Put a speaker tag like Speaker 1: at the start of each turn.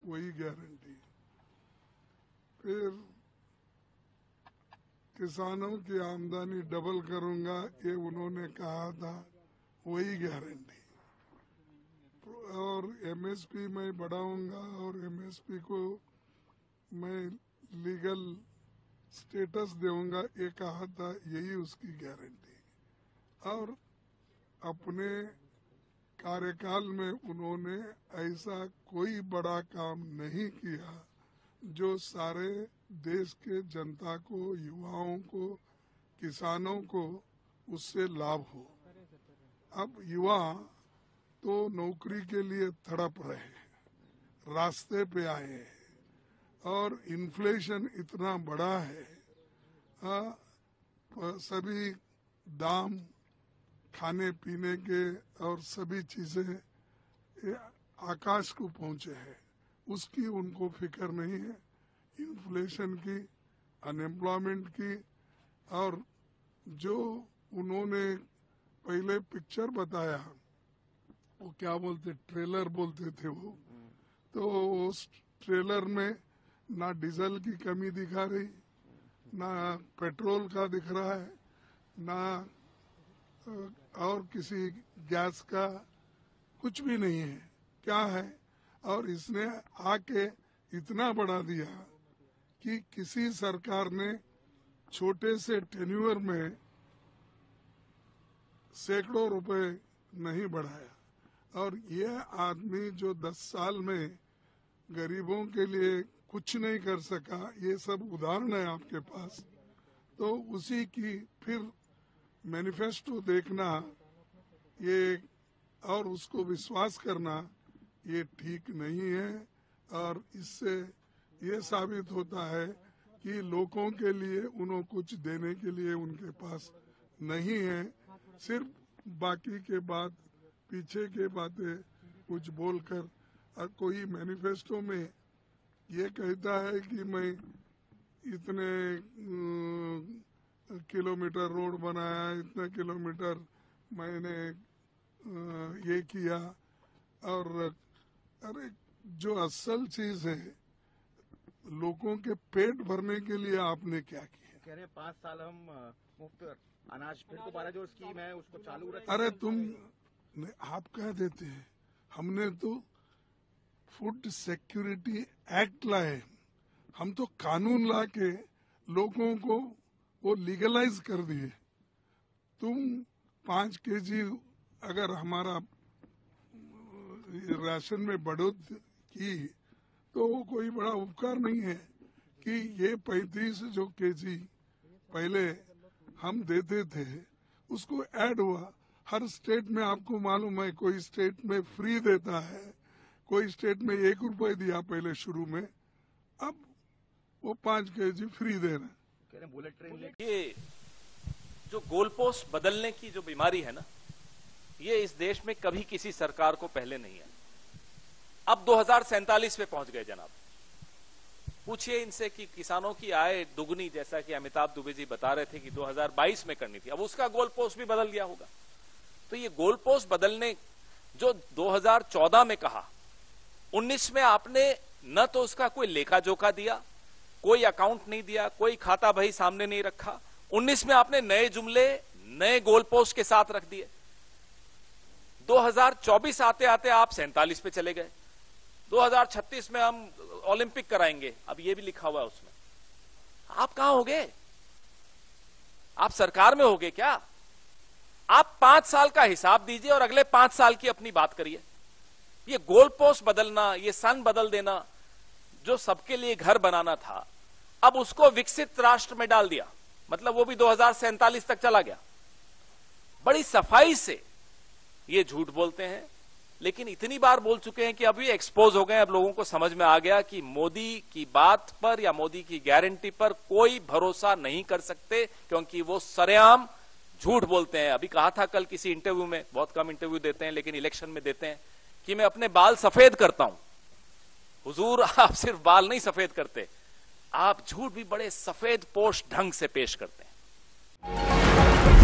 Speaker 1: वही गारंटी। फिर किसानों की आमदनी डबल करूंगा, ये उन्होंने कहा था, वही गारंटी। और एमएसपी मैं बढ़ाऊंगा और एमएसपी को मैं लीगल स्टेटस दूंगा, ये कहा था, यही उसकी गारंटी। और अपने कार्यकाल में उन्होंने ऐसा कोई बड़ा काम नहीं किया जो सारे देश के जनता को, युवाओं को, किसानों को उससे लाभ हो। अब युवा तो नौकरी के लिए तड़प रहे हैं, रास्ते पे आए हैं, और इन्फ्लेशन इतना बड़ा है, सभी दाम खाने पीने के और सभी चीजें आकाश को पहुंचे हैं, उसकी उनको फिक्र नहीं है। इन्फ्लेशन की, अनएम्प्लॉयमेंट की, और जो उन्होंने पहले पिक्चर बताया, वो क्या बोलते, ट्रेलर बोलते थे वो, तो उस ट्रेलर में ना डीजल की कमी दिखा रही, ना पेट्रोल का दिख रहा है, ना और किसी गैस का कुछ भी नहीं है। क्या है? और इसने आके इतना बढ़ा दिया कि किसी सरकार ने छोटे से टेन्यूअर में सैकड़ों रुपए नहीं बढ़ाया। और ये आदमी जो 10 साल में गरीबों के लिए कुछ नहीं कर सका, ये सब उदाहरण है आपके पास। तो उसी की फिर मैनिफेस्टो देखना ये और उसको विश्वास करना ये ठीक नहीं है। और इससे ये साबित होता है कि लोगों के लिए उन्हें कुछ देने के लिए उनके पास नहीं है, सिर्फ बाकी के बात, पीछे के बातें कुछ बोलकर। और कोई मैनिफेस्टो में ये कहता है कि मैं इतने किलोमीटर रोड बनाया, इतने किलोमीटर मैंने ये किया, और अरे जो असल चीज है, लोगों के पेट भरने के लिए आपने क्या किया?
Speaker 2: कह रहे 5 साल हम मुफ्त अनाज, फिर दोबारा जो स्कीम है उसको चालू रखें।
Speaker 1: अरे आप कह देते हैं, हमने तो फूड सिक्योरिटी एक्ट लाए, हम तो कानून ला के लोगों को वो लीगलाइज कर दिए। तुम 5 केजी अगर हमारा राशन में बढ़ोतरी की तो वो कोई बड़ा उपकार नहीं है कि ये 35 जो केजी पहले हम देते थे उसको ऐड हुआ। हर स्टेट में आपको मालूम है, कोई स्टेट में फ्री देता है, कोई स्टेट में 1 रुपए दिया पहले शुरू में, अब वो 5 केजी फ्री दे रहे हैं।
Speaker 2: बुलेट ट्रेन
Speaker 3: ये जो गोल पोस्ट बदलने की जो बीमारी है ना, ये इस देश में कभी किसी सरकार को पहले नहीं है। अब 2047 पे पहुंच गए जनाब। पूछिए इनसे कि किसानों की आय दुगनी, जैसा कि अमिताभ दुबे जी बता रहे थे कि 2022 में करनी थी, अब उसका गोल पोस्ट भी बदल गया होगा। तो ये गोल पोस्ट बदलने जो 2014 में कहा, 19 में आपने न तो उसका कोई लेखा जोखा दिया, कोई अकाउंट नहीं दिया, कोई खाता बही सामने नहीं रखा। 19 में आपने नए जुमले, नए गोल पोस्ट के साथ रख दिए। 2024 आते आते आप 47 पे चले गए। 2036 में हम ओलंपिक कराएंगे, अब ये भी लिखा हुआ है उसमें। आप कहां होगे? आप सरकार में होगे क्या? आप 5 साल का हिसाब दीजिए और अगले 5 साल की अपनी बात करिए। ये गोल पोस्ट बदलना, ये सन बदल देना, जो सबके लिए घर बनाना था, अब उसको विकसित राष्ट्र में डाल दिया, मतलब वो भी 2047 तक चला गया। बड़ी सफाई से ये झूठ बोलते हैं, लेकिन इतनी बार बोल चुके हैं कि अभी एक्सपोज हो गए। अब लोगों को समझ में आ गया कि मोदी की बात पर या मोदी की गारंटी पर कोई भरोसा नहीं कर सकते, क्योंकि वो सरेआम झूठ बोलते हैं। अभी कहा था कल किसी इंटरव्यू में, बहुत कम इंटरव्यू देते हैं लेकिन इलेक्शन में देते हैं, कि मैं अपने बाल सफेद करता हूं। हुजूर, आप सिर्फ बाल नहीं सफेद करते, आप झूठ भी बड़े सफेद पोश ढंग से पेश करते हैं।